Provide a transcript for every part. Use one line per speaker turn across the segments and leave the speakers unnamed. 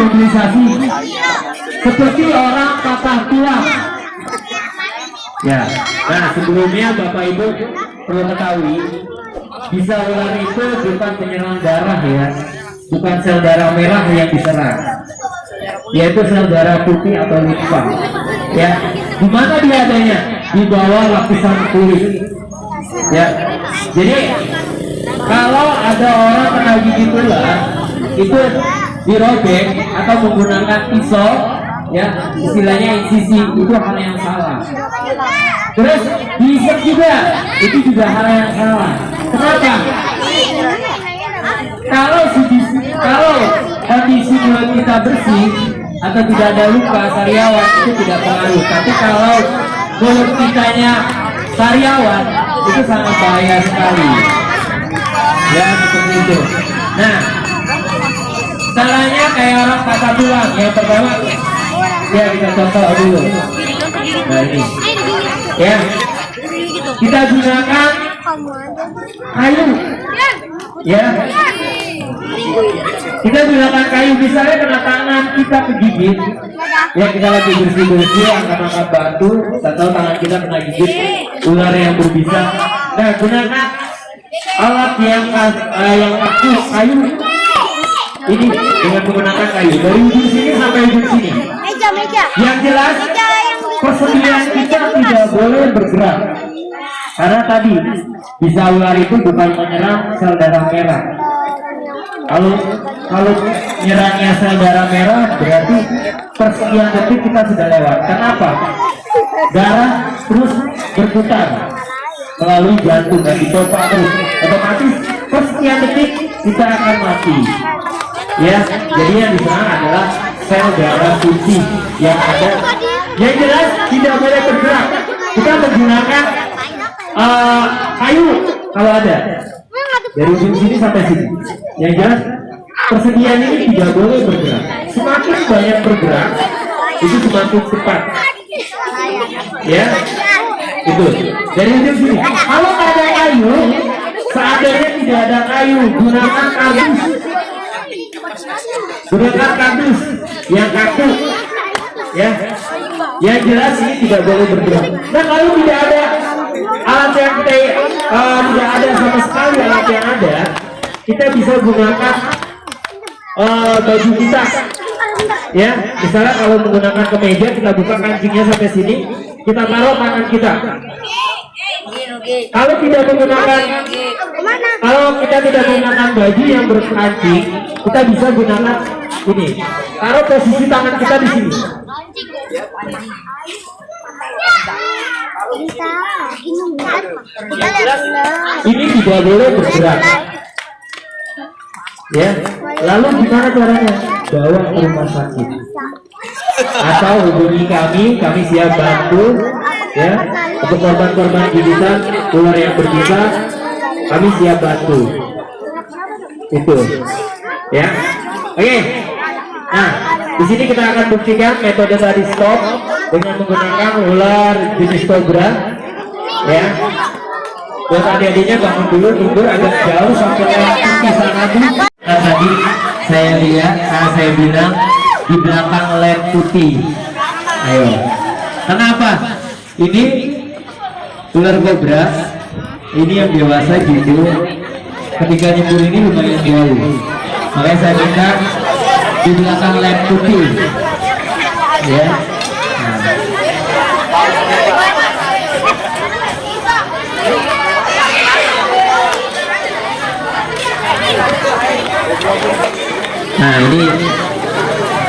mobilisasi seperti orang patah tulang. Ya, nah sebelumnya Bapak Ibu perlu ketahui, bisa ular itu bukan penyerang darah ya, bukan sel darah merah yang diserang, yaitu sel darah putih atau limfa. Ya, di mana dia adanya? Di bawah lapisan kulit. Ya, jadi kalau ada orang kena gigit ular, itu dirobek atau menggunakan pisau, ya istilahnya insisi, itu hal yang salah. Terus diisep juga, itu juga hal yang salah. Kenapa? Kalau kondisi mulut kita bersih atau tidak ada luka sariawan, itu tidak pengaruh. Tapi kalau mulut kitanya sariawan, itu sangat bahaya sekali. Ya seperti itu. Nah, caranya kayak orang patah tulang. Yang pertama, ya kita contoh dulu. Nah ini, ya kita gunakan kayu. Ya, kita gunakan kayu. Misalnya kena tangan kita kegigit, ya kita lagi bersih-bersih, angkat-angkat batu, atau tangan kita kena gigit ular yang berbisa. Nah, gunakan alat yang kaku, kayu. Ini dengan menggunakan kayu dari ujung sini sampai ujung sini. Yang jelas, persediaan kita tidak boleh bergerak, karena tadi bisa ular itu bukan menyerang sel darah merah. Kalau nyerangnya sel darah merah, berarti persekian detik kita sudah lewat. Kenapa? Darah terus berputar melalui jantung dan dipompa terus, otomatis persekian detik kita akan mati. Ya, jadi yang diserang adalah sel darah putih yang ada. Yang jelas tidak boleh bergerak. Kita menggunakan kayu kalau ada, dari ujung sini sampai sini. Yang jelas persediaan ini tidak boleh bergerak. Semakin banyak bergerak, itu semakin cepat. Ya, itu dari ujung sini. Kalau tak ada kayu, seandainya tidak ada kayu, gunakan kardus. Gunakan kardus yang kaku. Ya, yang jelas ini tidak boleh bergerak. Nah, kalau tidak ada alat yang tidak ada sama sekali alat yang ada, kita bisa gunakan baju kita. Ya, misalnya kalau menggunakan kemeja, kita buka kancingnya sampai sini, kita taruh tangan kita. Kalau kita tidak menggunakan baju yang berkancing, kita bisa gunakan ini. Taruh posisi tangan kita di sini. Ini tidak boleh bergerak. Ya, lalu gimana caranya? Bawa ke rumah sakit atau hubungi kami siap bantu. Ya, untuk korban-korban gigitan ular yang berbisa, kami siap bantu. Itu, ya. Oke. Nah, di sini kita akan buktikan metode tadi stop dengan menggunakan ular jenis kobra. Ya. Buat adik-adiknya bangun dulu, tidur agak jauh sampai lewat pisang abu. Nah, tadi saya lihat, saya bilang di belakang lem putih. Ayo. Kenapa? Ini ular kobra. Ini yang dewasa gitu. Ketika nyebur ini lumayan jauh. Makanya saya minta di belakang lem putih. Ya. Nah ini,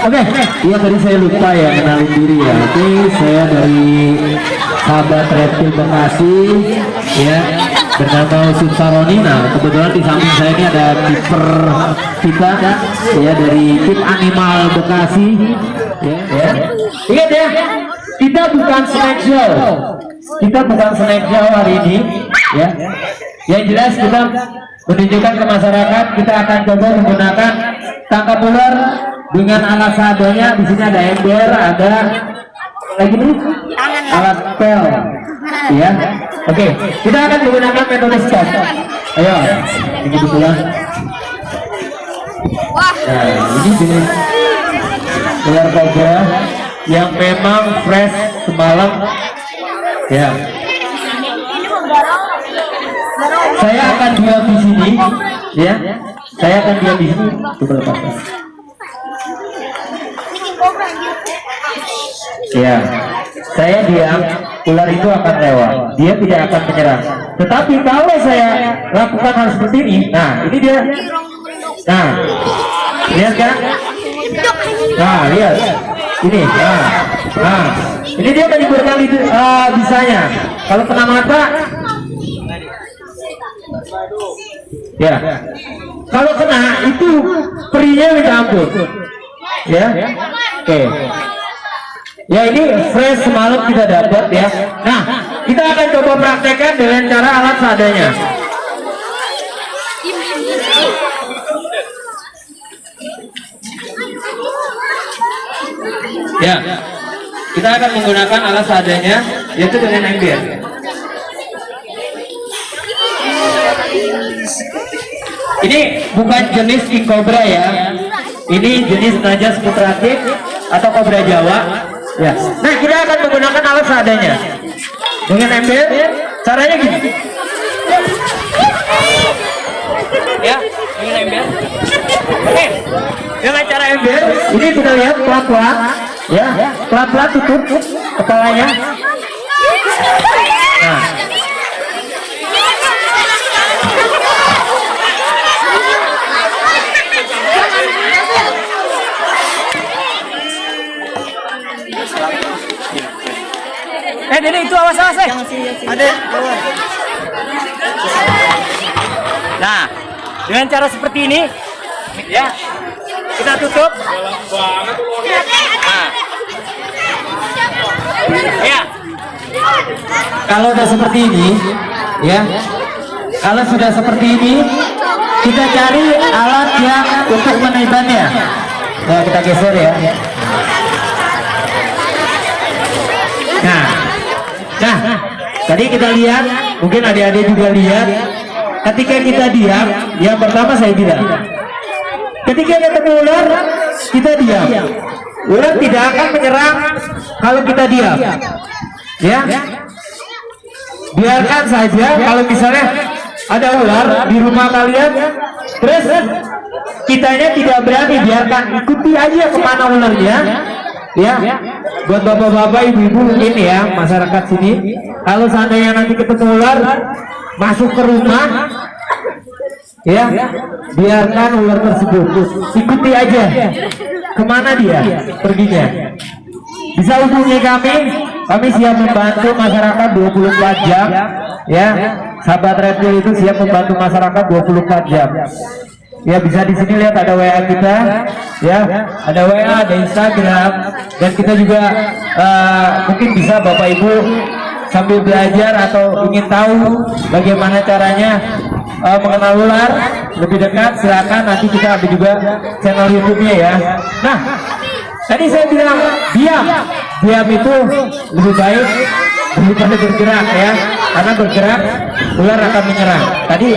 oke, iya tadi saya lupa ya kenalin diri ya. Oke, saya dari sahabat reptil Bekasi, ya, bernama Subsaroni. Nah kebetulan di samping saya ini ada kiper kita, ya, dari tim animal Bekasi. Ya. Ingat ya, kita bukan snack show. Kita bukan snack show hari ini, ya. Yang jelas kita menunjukkan ke masyarakat, kita akan coba menggunakan tangkap ular dengan alat seadanya. Di sini ada ember, ada lagi nih alat pel, ya. Oke, kita akan menggunakan metode stop. Ayo, ini kebetulan. Nah, ini jenis ular kobra yang memang fresh semalam ya. Saya akan diam di sini ya, saya akan diam di sini beberapa saat. Ya, saya diam, ular itu akan lewat, dia tidak akan menyerang. Tetapi kalau saya lakukan hal seperti ini, nah ini dia, nah lihat kan, nah lihat ini, nah ini dia menyebutkan bisanya. Kalau kena mata, ya, kalau kena itu perinya minta ampun, ya, oke. Ya ini fresh semalam kita dapat ya. Nah kita akan coba praktekkan dengan cara alat seadanya. Ya, kita akan menggunakan alat seadanya, yaitu dengan ember. Ini bukan jenis king cobra ya. Ini jenis najas putratik atau kobra Jawa. Ya. Nah kita akan menggunakan alat seadanya dengan ember. Caranya gini. Ya, dengan ember. Oke. Dengan cara ember, ini kita lihat pelan-pelan, ya, pelan-pelan tutup kepalanya. Nah. Dede itu awas ada. Nah, dengan cara seperti ini, ya, kita tutup. Nah, ya. Kalau sudah seperti ini, ya, kalau sudah seperti ini, kita cari alat yang untuk menaikannya. Ya, kita geser ya. Nah, tadi kita lihat, mungkin adik-adik juga lihat, ketika kita diam, yang pertama saya bilang, ketika ketemu ular, kita diam. Ular tidak akan menyerang kalau kita diam, ya. Biarkan saja kalau misalnya ada ular di rumah kalian, terus kitanya tidak berani, biarkan, ikuti aja kemana ularnya. Ya, buat bapak-bapak, ibu-ibu ini ya, masyarakat sini, kalau seandainya nanti ketemu ular masuk ke rumah, ya, biarkan ular tersebut, ikuti aja kemana dia perginya. Bisa hubungi kami siap membantu masyarakat 24 jam, ya. Sahabat reptil itu siap membantu masyarakat 24 jam. Ya, bisa di sini lihat ada WA kita, ya, ada WA, ada Instagram, dan kita juga mungkin bisa Bapak Ibu sambil belajar atau ingin tahu bagaimana caranya mengenal ular lebih dekat, silakan, nanti kita ada juga channel YouTube-nya ya. Nah, tadi saya bilang diam itu lebih baik daripada bergerak ya, karena bergerak ular akan menyerang. Tadi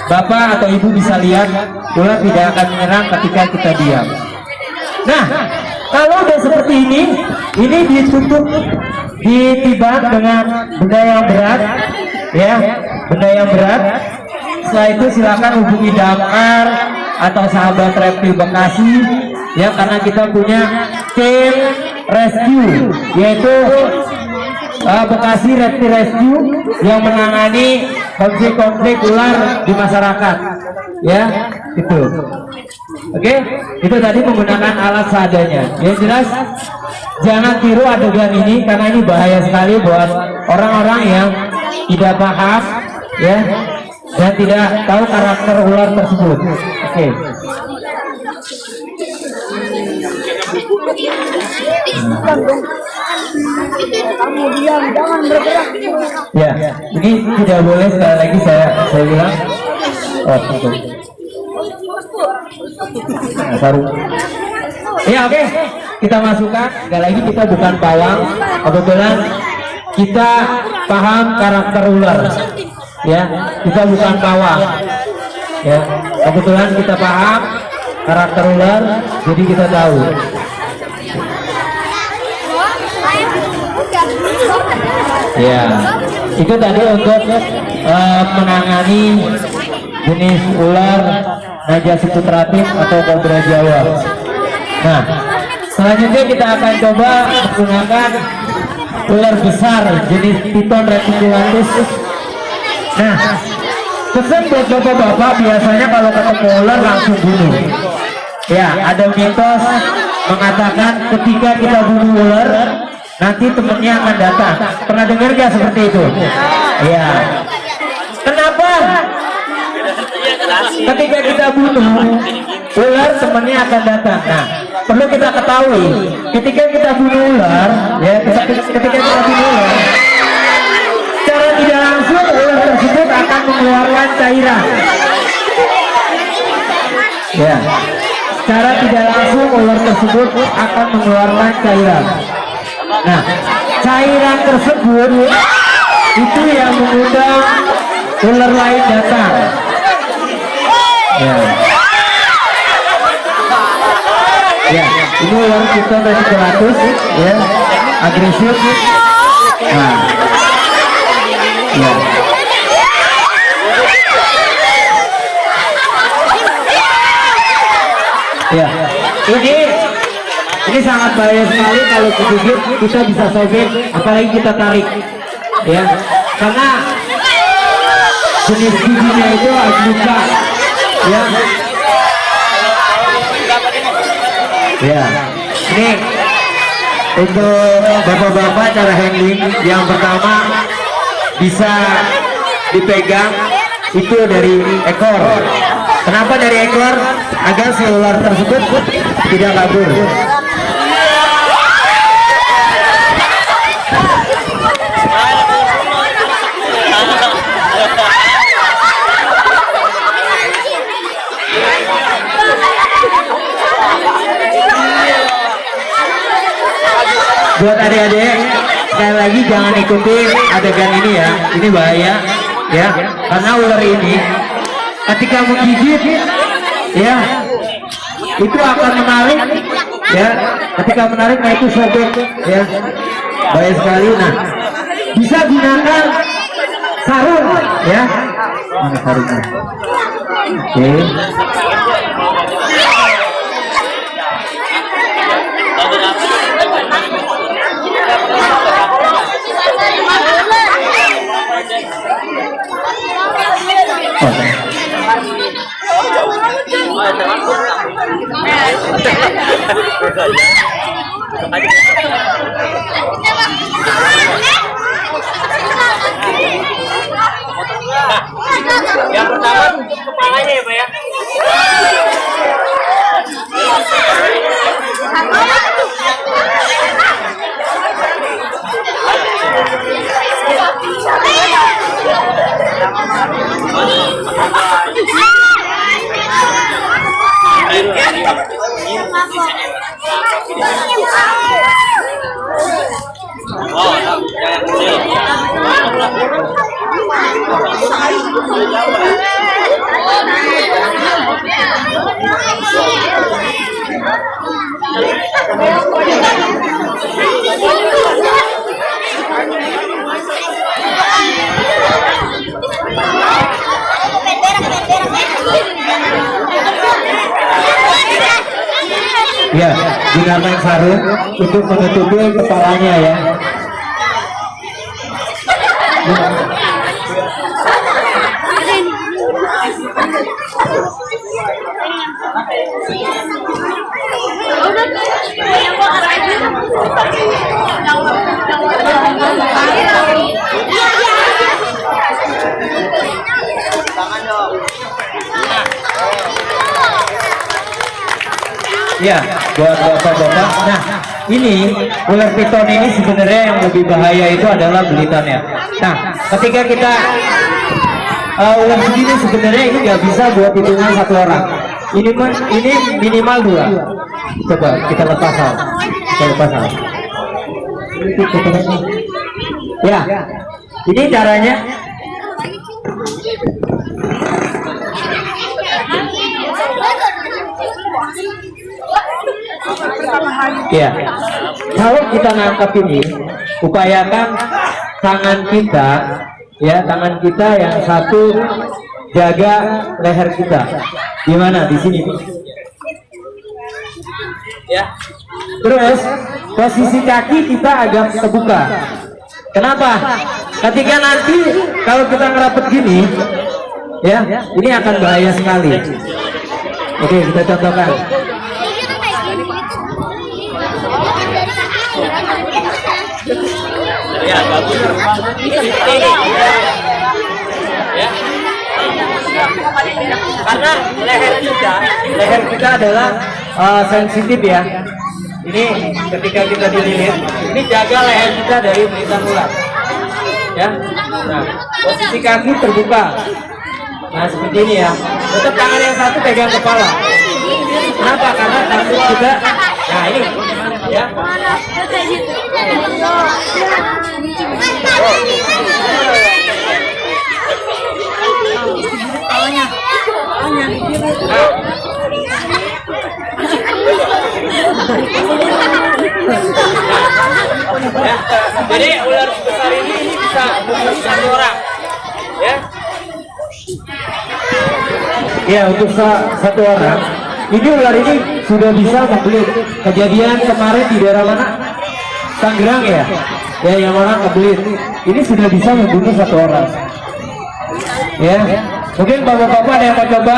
Bapak atau Ibu bisa lihat ular tidak akan menyerang ketika kita diam. Nah, kalau udah seperti ini ditutup, ditibak dengan benda yang berat, ya, benda yang berat. Setelah itu silakan hubungi damkar atau sahabat reptil Bekasi, ya, karena kita punya tim rescue, yaitu Bekasi Reptil Rescue yang menangani konflik-konflik ular di masyarakat, ya, itu. Oke, itu tadi menggunakan alat seadanya. Yang jelas jangan tiru adegan ini karena ini bahaya sekali buat orang-orang yang tidak paham, ya, dan tidak tahu karakter ular tersebut. Oke.
Kamu diam, jangan bergerak.
Ya, ini tidak boleh, sekali lagi saya bilang. Oh, betul. Nah, taruh. Ya, oke. Kita masukkan. Sekali lagi kita bukan pawang. Kebetulan kita paham karakter ular. Ya, kita bukan pawang. Ya, kebetulan kita paham karakter ular, jadi kita tahu. Ya, itu tadi untuk menangani jenis ular Najasi putratif atau kobra Jawa. Nah, selanjutnya kita akan coba menggunakan ular besar jenis Piton reticulatus. Nah, pesan buat bapak-bapak biasanya kalau ketemu ular langsung bunuh. Ya, ada mitos mengatakan ketika kita bunuh ular nanti temennya akan datang. Pernah dengar gak seperti itu? Ya. Kenapa? Ketika kita bunuh ular temennya akan datang. Nah, perlu kita ketahui ketika kita bunuh ular, ya ketika kita bunuh ular, secara tidak langsung ular tersebut akan mengeluarkan cairan. Ya, secara tidak langsung ular tersebut akan mengeluarkan cairan. Nah, cairan tersebut itu yang mengundang ular lain datang. Ya. Ya, ini ular Piton reticulatus, ya, agresif. Nah, ya. Ya, ini sangat bahaya sekali kalau digigit, kita bisa sobek, apalagi kita tarik, ya, karena jenis giginya itu agluka, ya. Ya, ini untuk bapak-bapak cara handling yang pertama bisa dipegang itu dari ekor. Kenapa dari ekor? Agar si ular tersebut tidak kabur. Buat adik-adik, sekali lagi jangan ikuti adegan ini ya, ini bahaya ya, karena ular ini ketika menggigit ya itu akan menarik ya, ketika menarik nah itu sobek ya, bahaya sekali. Nah, bisa gunakan sarung ya, mana sarungnya? Oke.
Yang pertama kepalanya ya Pak ya.
Ya, gunakan sarung untuk menutupi kepalanya ya. Ya, buat bapak-bapak. Nah, ini ular piton ini sebenarnya yang lebih bahaya itu adalah belitannya. Nah, ketika kita ular segini sebenarnya ini nggak bisa buat hitungan satu orang. Ini minimal 2. Coba kita lepas hal. Kita lepas hal. Ya, ini caranya. Ya, kalau kita nangkap ini, upayakan tangan kita, ya tangan kita yang satu jaga leher kita. Gimana di sini? Ya. Terus posisi kaki kita agak terbuka. Kenapa? Ketika nanti kalau kita ngerapet gini, ya ini akan bahaya sekali. Oke, kita contohkan.
Ya, bagus. Ya. Karena
Leher kita adalah sensitif ya. Ini ketika kita dililit, ini jaga leher kita dari beritan ular. Ya. Nah, posisi kaki terbuka. Nah, seperti ini ya. Tetap tangan yang satu pegang kepala. Kenapa? Karena takut kita. Nah, ini ya. Ya, jadi ular sebesar ini bisa bunuh satu orang, ya. Ya, untuk satu orang. Ini ular ini sudah bisa membelit. Kejadian kemarin di daerah mana? Tangerang ya. Ya, yang orang kebelit. Ini sudah bisa membunuh satu orang. Ya, mungkin bapak-bapak ada yang mau coba?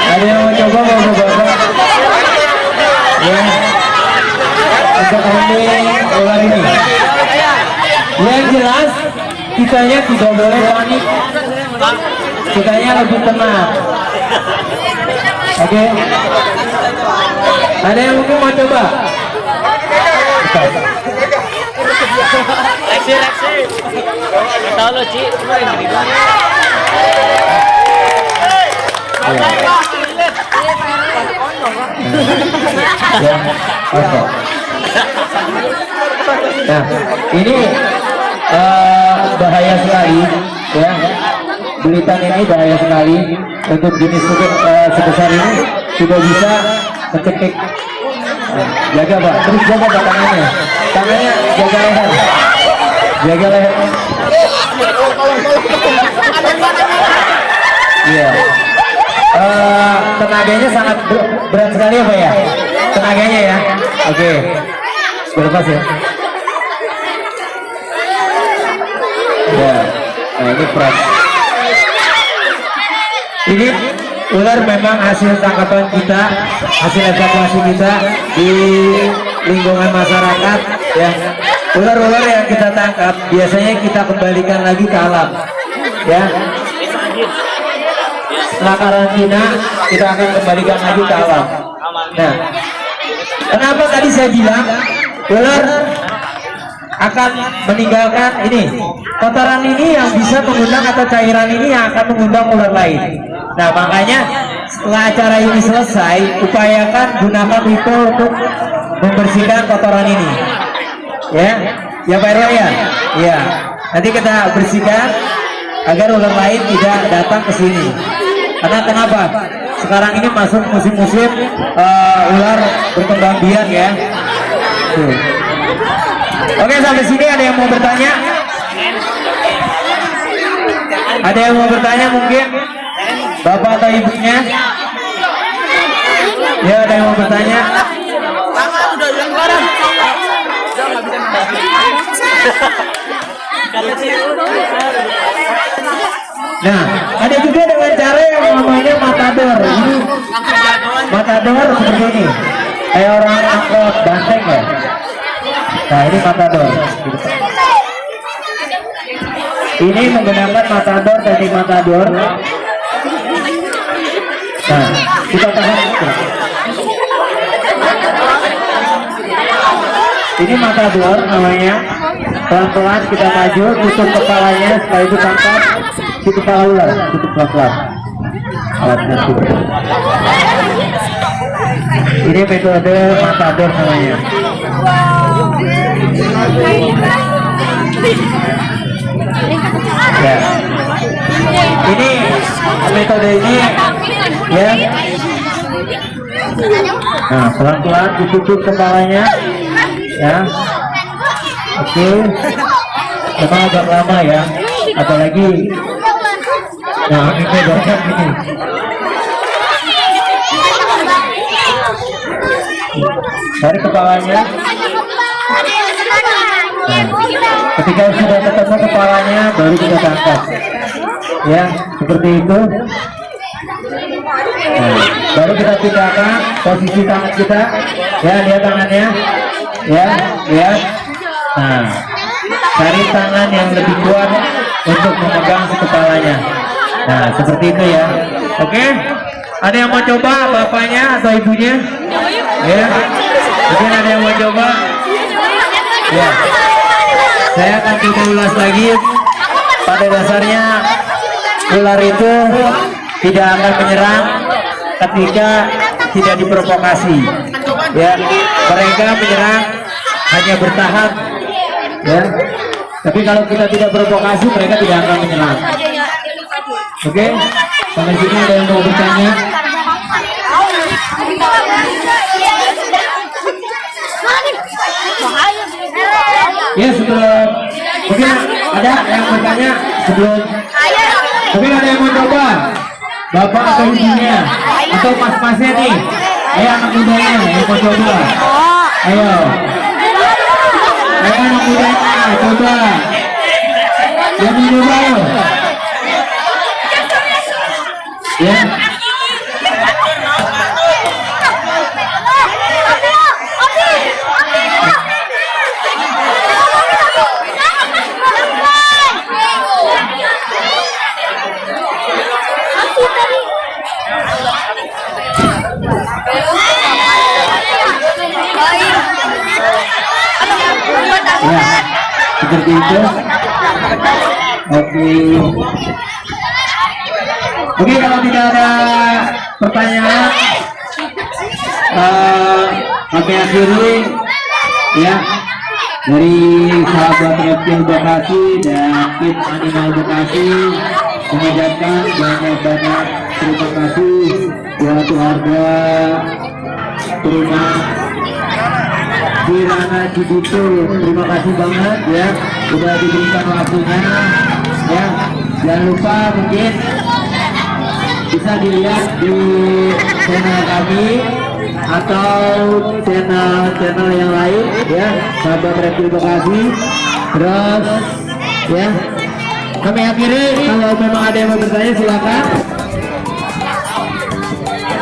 Ada yang mau coba bapak-bapak? Ya, untuk ambil ular ini. Yang jelas, kitanya tidak boleh panik. Kitanya lebih tenang. Oke. Ada yang mungkin mau coba?
Reaksi. Tahu lo, Ci.
Ya, oke. Nah, ini bahaya sekali, ya. Belitan ini bahaya sekali untuk jenis sebesar ini sudah bisa kecekik. Jaga Pak, terus jaga Pak tangannya, jaga leher, Iya. Tenaganya sangat berat sekali ya Pak ya, tenaganya ya. Oke, berlepas ya. Ya, nah ini berat. Ini ular memang hasil tangkapan kita, hasil evakuasi kita di lingkungan masyarakat ya. Ular-ular yang kita tangkap biasanya kita kembalikan lagi ke alam ya. Setelah karantina kita akan kembalikan lagi ke alam. Nah, kenapa tadi saya bilang ular akan meninggalkan ini kotoran ini yang bisa mengundang atau cairan ini yang akan mengundang ular lain. Nah, makanya setelah acara ini selesai, upayakan gunakan itu untuk membersihkan kotoran ini. Ya Pak RW ya. Iya. Nanti kita bersihkan agar ular lain tidak datang ke sini. Karena kenapa? Sekarang ini masuk musim-musim ular berkembang biak ya. Tuh. Oke, sampai sini ada yang mau bertanya? Ada yang mau bertanya mungkin? Bapak atau ibunya? Ya, ada yang mau bertanya? Nah, ada juga dengan cara yang namanya matador. Ini matador seperti ini. Kayak orang angkot banteng ya. Nah, ini matador. Ini menggunakan matador, teknik matador. Nah, kita tahan. Ini matador namanya. Pelan-pelan kita maju, tutup kepalanya supaya itu tangkap di kepala ular, tutup pelan-pelan. Alatnya tutup. Ini metode matador namanya. Ya. Ini metode ini ya. Nah, pelan-pelan ditutup kepalanya ya. Oke. Memang agak lama ya. Apalagi nah ini banyak ini. Dari kepalanya. Nah, ketika sudah ketemu kepalanya baru kita angkat. Ya, seperti itu. Nah, baru kita pindahkan posisi tangan kita. Ya, lihat tangannya. Ya, lihat. Nah, cari tangan yang lebih kuat untuk memegang si kepalanya. Nah, seperti itu ya. Oke. Ada yang mau coba bapaknya atau ibunya? Ya. Mungkin ada yang mau coba? Ya. Saya akan coba ulas lagi. Pada dasarnya ular itu tidak akan menyerang ketika tidak diprovokasi. Ya, mereka menyerang hanya bertahan. Ya, tapi kalau kita tidak provokasi mereka tidak akan menyerang. Oke, sampai sini ada yang mau bertanya? Ya, sebelum mungkin ada yang bertanya sebelum mungkin ada yang mau coba bapak atau ibunya atau mas-masnya nih, ayo anak mudanya yang mau coba, ayo anak mudanya coba yang mau coba ya. Ya, seperti itu. Oke. Oke, kalau tidak ada pertanyaan, kami akhiri ya dari sahabat reptil Bekasi dan tim animal Bekasi mengucapkan banyak-banyak terima kasih buat warga rumah Kirana Cibito. Terima kasih banget ya sudah diberikan waktunya ya. Jangan lupa mungkin bisa dilihat di channel kami atau channel yang lain ya, sahabat reptil Bekasi. Terus ya kami akhiri, kalau memang ada yang mau bertanya silakan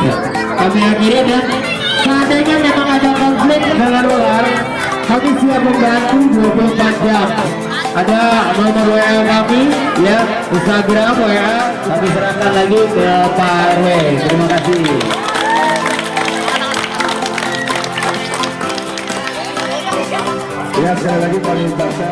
ya, kami akhiri. Dan seandainya memang ada konflik dengan ular, kami siap membantu 24 jam. Ada nomor WA kami ya, Instagram WA kami serahkan lagi ke Pak RW. Terima kasih. Ya, sekali lagi Pak Bangsa.